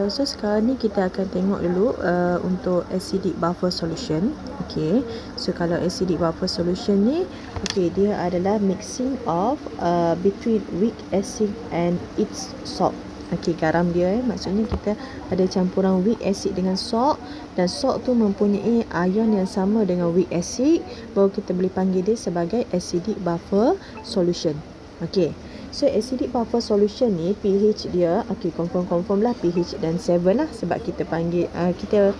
So sekarang ni kita akan tengok dulu untuk acidic buffer solution. So kalau acidic buffer solution ni, dia adalah mixing of between weak acid and its salt. Garam dia maksudnya kita ada campuran weak acid dengan salt, dan salt tu mempunyai ion yang sama dengan weak acid, baru kita boleh panggil dia sebagai acidic buffer solution. So acidic buffer solution ni pH dia confirm lah pH dan 7 lah, sebab kita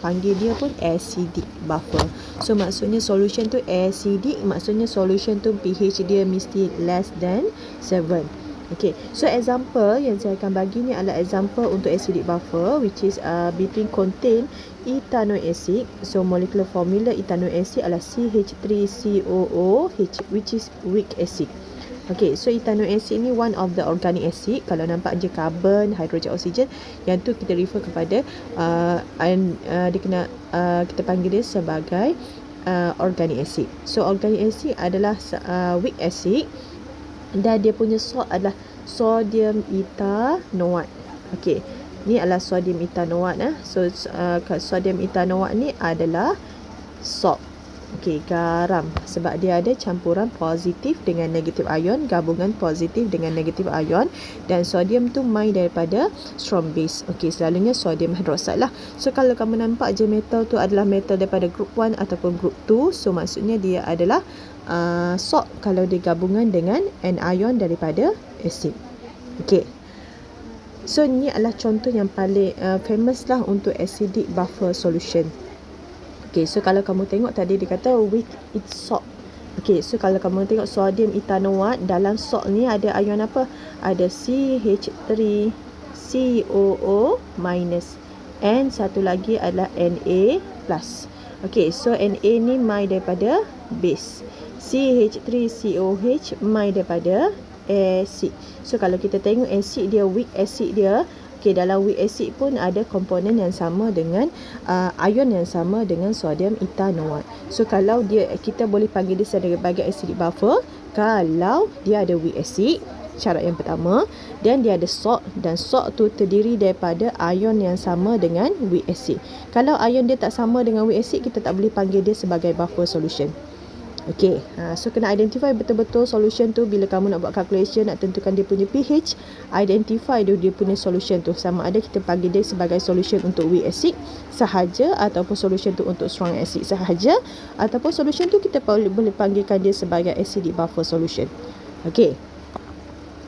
panggil dia pun acidic buffer. So maksudnya solution tu acidic, maksudnya solution tu pH dia mesti less than 7. So example yang saya akan bagi ni adalah example untuk acidic buffer, which is between contain ethanoic acid. So molecular formula ethanoic acid adalah CH3COOH, which is weak acid. So ethanoic acid ni one of the organic acid. Kalau nampak je carbon, hydrogen, oksigen, yang tu kita refer kepada dia kena kita panggil dia sebagai organic acid. So organic acid adalah weak acid, dan dia punya salt adalah sodium ethanoate. Ni adalah sodium ethanoate. So sodium ethanoate ni adalah salt. Garam, sebab dia ada campuran positif dengan negatif ion, gabungan positif dengan negatif ion, dan sodium tu main daripada strong base. Selalunya sodium hydroxide lah. So kalau kamu nampak je metal tu adalah metal daripada group 1 ataupun group 2, so maksudnya dia adalah salt kalau dia gabungan dengan an ion daripada acid. So ni adalah contoh yang paling famous lah untuk acidic buffer solution. So kalau kamu tengok tadi dia kata with its salt. So kalau kamu tengok sodium ethanoate, dalam salt ni ada ion apa? Ada CH3COO minus, and satu lagi adalah Na plus. So Na ni mai daripada base, CH3COH mai daripada acid. So kalau kita tengok acid dia, weak acid dia, dalam weak acid pun ada komponen yang sama dengan ion yang sama dengan sodium ethanoate. So kalau kita boleh panggil dia sebagai acidic buffer kalau dia ada weak acid, syarat yang pertama, dan dia ada salt, dan salt tu terdiri daripada ion yang sama dengan weak acid. Kalau ion dia tak sama dengan weak acid, kita tak boleh panggil dia sebagai buffer solution. So kena identify betul-betul solution tu. Bila kamu nak buat calculation, nak tentukan dia punya pH, identify dia punya solution tu, sama ada kita panggil dia sebagai solution untuk weak acid sahaja, ataupun solution tu untuk strong acid sahaja, ataupun solution tu kita boleh panggilkan dia sebagai acidic buffer solution.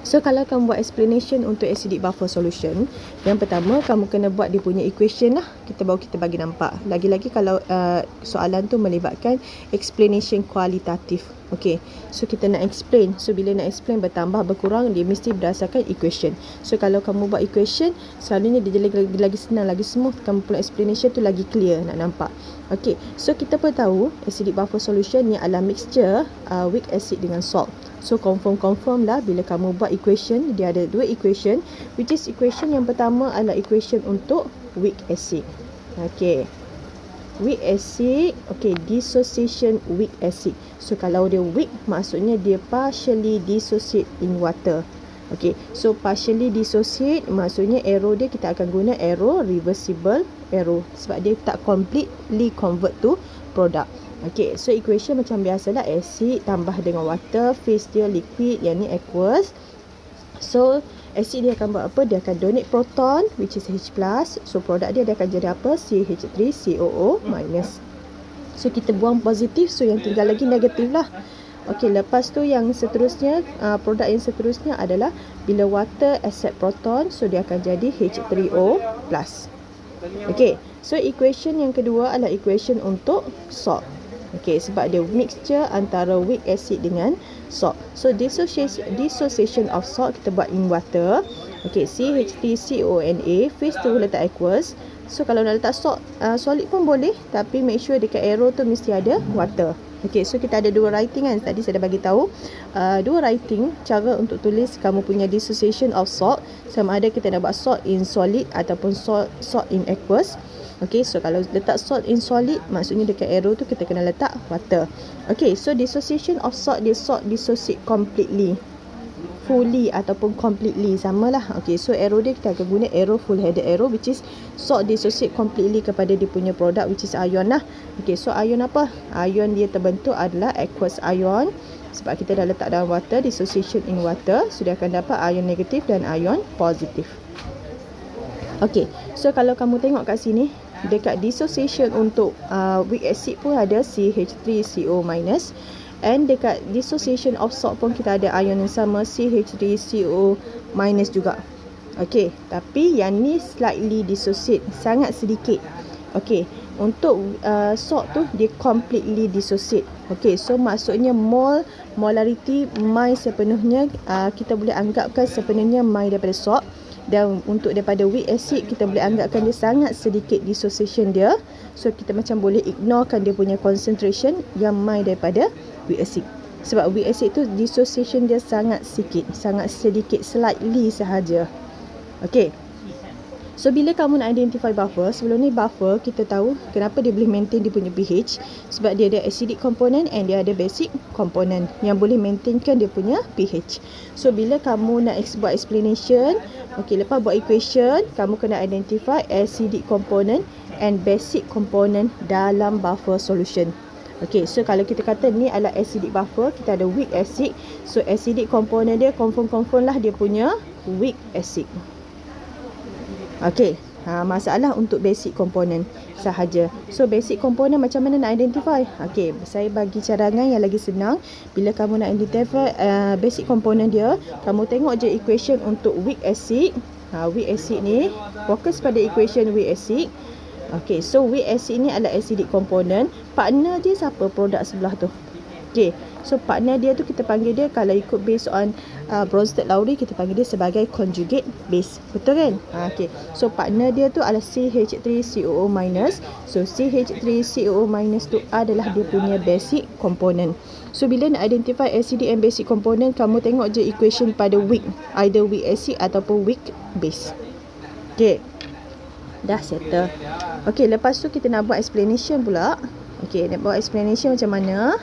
So kalau kamu buat explanation untuk acidic buffer solution, yang pertama kamu kena buat dia punya equation lah. Kita bagi nampak. Lagi-lagi kalau soalan tu melibatkan explanation kualitatif. So kita nak explain. So bila nak explain bertambah berkurang, dia mesti berdasarkan equation. So kalau kamu buat equation, selalunya dia lagi senang, lagi smooth. Kamu punya explanation tu lagi clear nak nampak. So kita pun tahu acidic buffer solution ni adalah mixture weak acid dengan salt. So confirm lah bila kamu buat equation, dia ada dua equation, which is equation yang pertama adalah equation untuk weak acid. Weak acid, dissociation weak acid. So kalau dia weak, maksudnya dia partially dissociate in water. So partially dissociate maksudnya arrow dia kita akan guna arrow reversible arrow, sebab dia tak completely convert to product. So equation macam biasalah, acid tambah dengan water, phase dia liquid, yang ni aqueous. So acid dia akan buat apa? Dia akan donate proton, which is H+. So produk dia akan jadi apa? CH3COO minus. So kita buang positif, so yang tinggal lagi negatif lah. Lepas tu yang seterusnya, produk yang seterusnya adalah bila water accept proton, so dia akan jadi H3O+. So equation yang kedua adalah equation untuk salt. Sebab dia mixture antara weak acid dengan salt. So dissociation of salt kita buat in water. CH3CONA, phase tu letak aqueous. So kalau nak letak salt solid pun boleh, tapi make sure dekat arrow tu mesti ada water. So kita ada dua writing kan. Tadi saya dah bagi tahu dua writing cara untuk tulis kamu punya dissociation of salt, sama ada kita nak buat salt in solid ataupun salt in aqueous. So kalau letak salt in solid, maksudnya dekat arrow tu kita kena letak water. So dissociation of salt, dia salt dissociate completely. fully ataupun completely, samalah. Okey, so arrow dia kita akan guna arrow full headed arrow, which is salt dissociate completely kepada dia punya produk, which is ion lah. Okey, so ion apa? Ion dia terbentuk adalah aqueous ion, sebab kita dah letak dalam water, dissociation in water, so dia akan dapat ion negatif dan ion positif. Okey, so kalau kamu tengok kat sini, dekat dissociation untuk weak acid pun ada CH3CO-, and dekat dissociation of salt pun kita ada ion yang sama, CH3CO- juga. Okey, tapi yang ni slightly dissociate, sangat sedikit. Okey, untuk salt tu dia completely dissociate. Okey, so maksudnya molarity my sepenuhnya kita boleh anggapkan sepenuhnya my daripada salt. Dan untuk daripada weak acid kita boleh anggapkan dia sangat sedikit dissociation dia. So kita macam boleh ignorekan dia punya concentration yang mai daripada weak acid. Sebab weak acid tu dissociation dia sangat sikit, sangat sedikit, slightly sahaja. Okey. So bila kamu nak identify buffer, sebelum ni buffer kita tahu kenapa dia boleh maintain dia punya pH, sebab dia ada acidic component and dia ada basic component yang boleh maintainkan dia punya pH. So bila kamu nak buat explanation, okey, lepas buat equation, kamu kena identify acidic component and basic component dalam buffer solution. Okey, so kalau kita kata ni adalah acidic buffer, kita ada weak acid, so acidic component dia confirm lah dia punya weak acid. Okey, masalah untuk basic component sahaja. So basic component macam mana nak identify? Okey, saya bagi cadangan yang lagi senang. Bila kamu nak identify basic component dia, kamu tengok je equation untuk weak acid. Weak acid ni fokus pada equation weak acid. Okey, so weak acid ni adalah acidic component. Partner dia siapa? Produk sebelah tu. Okey, so partner dia tu kita panggil dia, kalau ikut based on Bronsted-Lowry, kita panggil dia sebagai conjugate base. Betul kan? Okey, so partner dia tu adalah CH3COO-. So CH3COO- tu adalah dia punya basic component. So bila nak identify acidic and basic component, kamu tengok je equation pada weak, either weak acid ataupun weak base. Okey, dah settle. Okey, lepas tu kita nak buat explanation pula. Okey, nak buat explanation macam mana?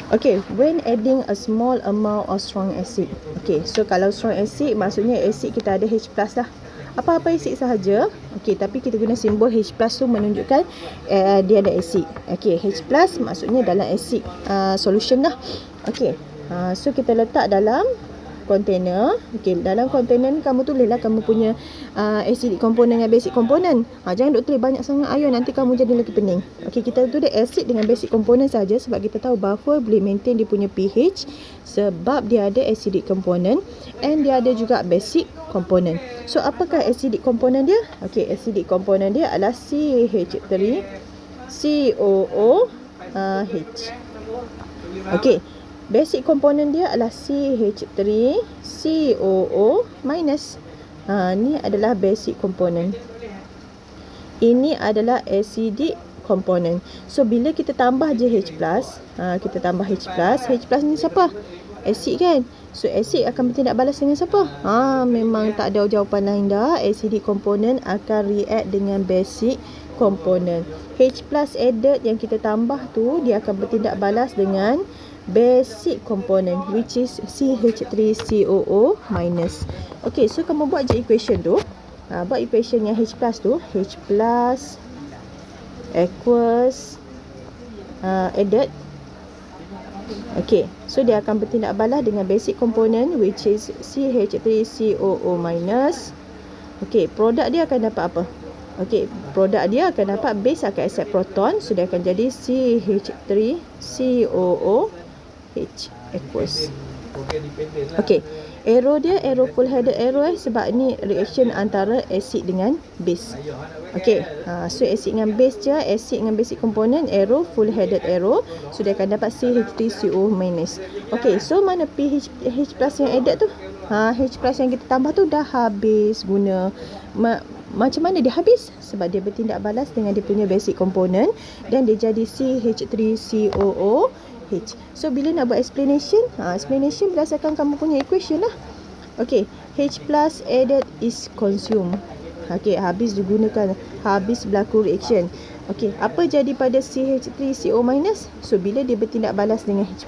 Okay, when adding a small amount of strong acid. Okay, so kalau strong acid, maksudnya acid kita ada H+ lah. Apa-apa acid sahaja. Okay, tapi kita guna simbol H+ tu menunjukkan dia ada acid. Okay, H+ maksudnya dalam acid solution lah. Okay, so kita letak dalam container. Okey, dalam container ni kamu tulislah kamu punya acidic component dan basic component. Jangan duk tulis banyak sangat ion, nanti kamu jadi lagi pening. Okey, kita tulis acid dengan basic component saja, sebab kita tahu buffer boleh maintain dia punya pH sebab dia ada acidic component and dia ada juga basic component. So apakah acidic component dia? Okey, acidic component dia adalah CH3COOH. Okey, basic component dia adalah CH3COO-. Ni adalah basic component. Ini adalah acidic component. So bila kita tambah je H+, kita tambah H+, H+ ni siapa? Acid kan? So acid akan bertindak balas dengan siapa? Memang tak ada jawapan lain dah. Acidic component akan react dengan basic component. H+ added yang kita tambah tu, dia akan bertindak balas dengan basic component, which is CH3COO-. Okay, so kamu buat je equation tu. Buat equation yang H+ tu. H+ aqueous added. Okay, so dia akan bertindak balas dengan basic component, which is CH3COO-. Okay, produk dia akan dapat apa? Okay, produk dia akan dapat base akan accept proton, so dia akan jadi CH3COO aqueous. Okey, arrow dia arrow full headed arrow sebab ni reaction antara acid dengan base. Okey, so acid dengan base je, acid dengan basic component, arrow full headed arrow, so dia akan dapat CH3CO-. Okey, so mana pH H+ yang added tu? H+ yang kita tambah tu dah habis guna. Macam mana dia habis? Sebab dia bertindak balas dengan dia punya basic component dan dia jadi CH3COO-. So bila nak buat explanation, explanation berdasarkan kamu punya equation lah. Okay, H+ added is consumed. Okay, habis digunakan, habis berlaku reaction. Okey, apa jadi pada CH3CO-? So, bila dia bertindak balas dengan H+,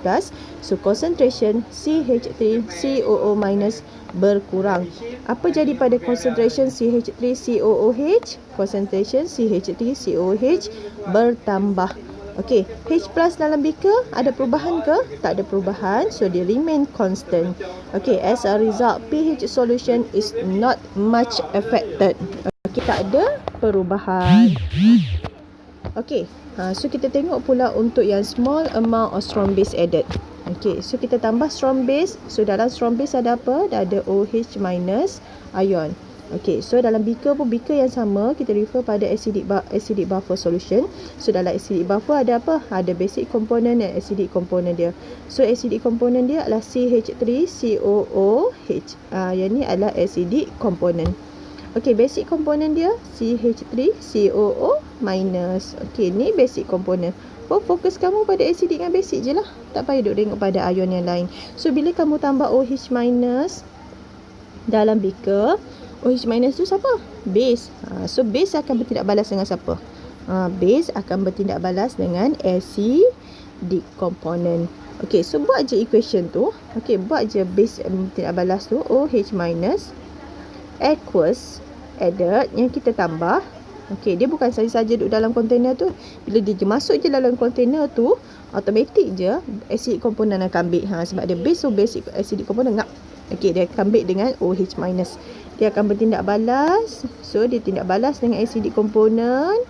so concentration CH3COO- berkurang. Apa jadi pada concentration CH3COOH? Concentration CH3COOH bertambah. Okey, H+ dalam beaker ada perubahan ke? Tak ada perubahan, so dia remain constant. Okey, as a result, pH solution is not much affected. Okey, tak ada perubahan. Okey, so kita tengok pula untuk yang small amount of strong base added. Okey, so kita tambah strong base. So dalam strong base ada apa? Ada OH minus ion. Okey, so dalam beaker pun beaker yang sama, kita refer pada acidic buffer solution. So dalam acidic buffer ada apa? Ada basic component dan acidic component dia. So acidic component dia adalah CH3COOH. Yang ni adalah acidic component. Okey, basic component dia CH3COO-. Okey, ni basic component. Fokus kamu pada acidic dengan basic je lah. Tak payah duk tengok pada ion yang lain. So, bila kamu tambah OH- dalam beaker, OH- tu siapa? Base. So, base akan bertindak balas dengan siapa? Base akan bertindak balas dengan acidic component. Okey, so buat je equation tu. Okey, buat je base bertindak balas tu. OH- aqueous added yang kita tambah. Okey, dia bukan saja duduk dalam container tu. Bila dia masuk je dalam container tu, automatik je acidic component akan ambil. Sebab dia base, so basic acidic component ngap. Okey, dia akan ambil dengan OH-. Dia akan bertindak balas. So, dia tindak balas dengan acidic component.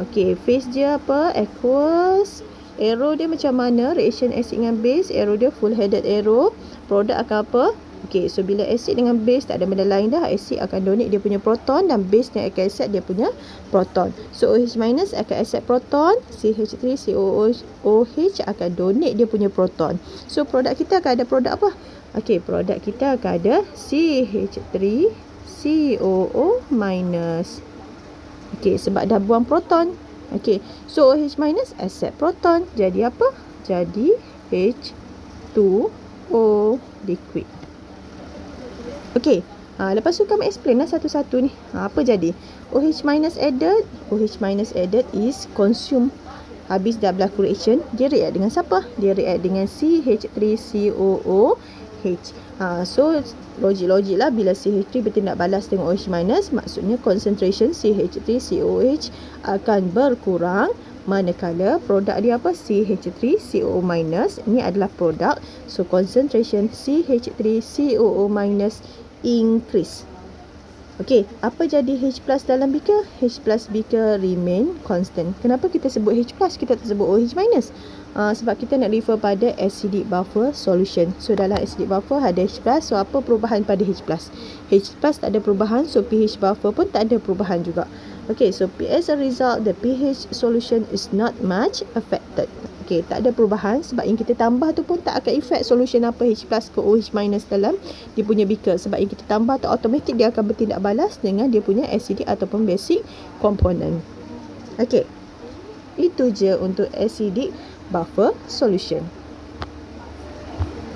Okey, phase dia apa? Aqueous. Arrow dia macam mana? Reaction acid dengan base. Arrow dia full headed arrow. Produk akan apa? Okey, so bila acid dengan base tak ada benda lain dah, acid akan donate dia punya proton dan base yang akan accept dia punya proton. So OH- akan accept proton, CH3COOH akan donate dia punya proton. So produk kita akan ada produk apa? Okey, produk kita akan ada CH3COO-. Okey, sebab dah buang proton. Okey, so OH- accept proton. Jadi apa? Jadi H2O liquid. Okey, lepas tu kamu explain lah satu-satu ni. Apa jadi? OH- added. OH- added is consumed. Habis dah berlaku reaction, dia react dengan siapa? Dia react dengan CH3COOH. So, logik-logik lah bila CH3 bertindak balas dengan OH-, maksudnya concentration CH3COOH akan berkurang. Manakala produk dia apa? CH3COO-. Ini adalah produk. So, concentration CH3COO- increase. Okey, apa jadi H+ dalam beaker? H+ beaker remain constant. Kenapa kita sebut H+, kita tak sebut OH-? Sebab kita nak refer pada acidic buffer solution. So, dalam acidic buffer ada H+, so apa perubahan pada H+? H+ tak ada perubahan, so pH buffer pun tak ada perubahan juga. Okay, so as a result, the pH solution is not much affected. Okay, tak ada perubahan sebab yang kita tambah tu pun tak akan effect solution apa H+ ke OH- dalam dia punya beaker. Sebab yang kita tambah tu automatik dia akan bertindak balas dengan dia punya acidic ataupun basic component. Okay, itu je untuk acidic buffer solution.